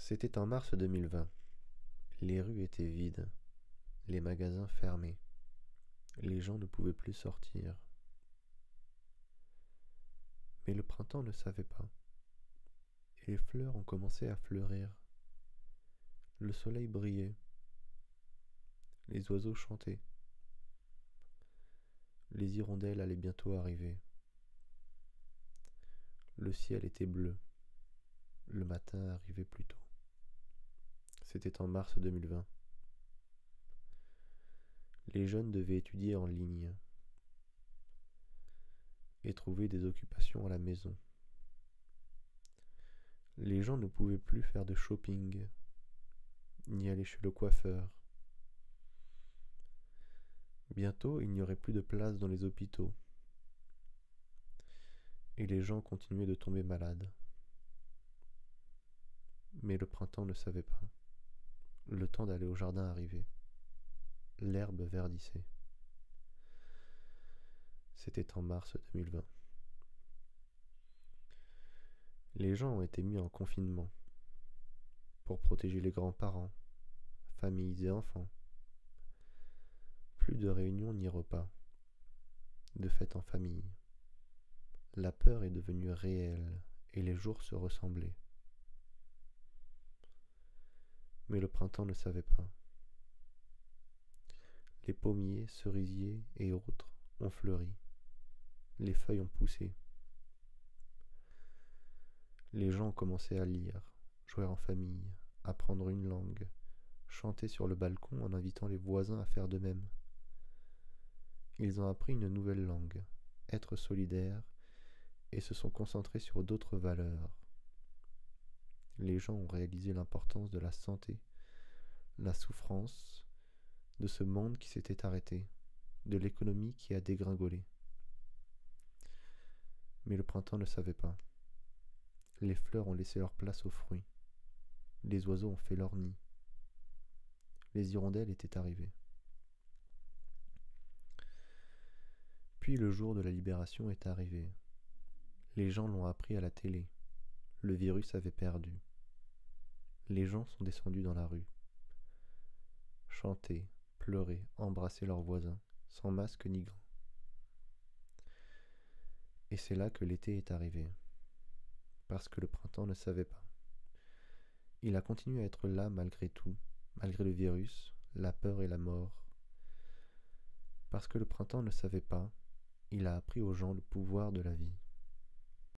C'était en mars 2020. Les rues étaient vides, les magasins fermés. Les gens ne pouvaient plus sortir. Mais le printemps ne savait pas. Et les fleurs ont commencé à fleurir. Le soleil brillait. Les oiseaux chantaient. Les hirondelles allaient bientôt arriver. Le ciel était bleu. Le matin arrivait plus tôt. C'était en mars 2020. Les jeunes devaient étudier en ligne et trouver des occupations à la maison. Les gens ne pouvaient plus faire de shopping, ni aller chez le coiffeur. Bientôt, il n'y aurait plus de place dans les hôpitaux. Et les gens continuaient de tomber malades. Mais le printemps ne savait pas. Le temps d'aller au jardin arrivait. L'herbe verdissait. C'était en mars 2020. Les gens ont été mis en confinement pour protéger les grands-parents, familles et enfants. Plus de réunions ni repas, de fêtes en famille. La peur est devenue réelle et les jours se ressemblaient. Mais le printemps ne savait pas. Les pommiers, cerisiers et autres ont fleuri. Les feuilles ont poussé. Les gens ont commencé à lire, jouer en famille, apprendre une langue, chanter sur le balcon en invitant les voisins à faire de même. Ils ont appris une nouvelle langue, être solidaires, et se sont concentrés sur d'autres valeurs. Les gens ont réalisé l'importance de la santé, la souffrance, de ce monde qui s'était arrêté, de l'économie qui a dégringolé. Mais le printemps ne savait pas. Les fleurs ont laissé leur place aux fruits. Les oiseaux ont fait leur nid. Les hirondelles étaient arrivées. Puis le jour de la libération est arrivé. Les gens l'ont appris à la télé. Le virus avait perdu. Les gens sont descendus dans la rue. Chanter, pleurer, embrasser leurs voisins, sans masque ni gants. Et c'est là que l'été est arrivé. Parce que le printemps ne savait pas. Il a continué à être là malgré tout, malgré le virus, la peur et la mort. Parce que le printemps ne savait pas, il a appris aux gens le pouvoir de la vie.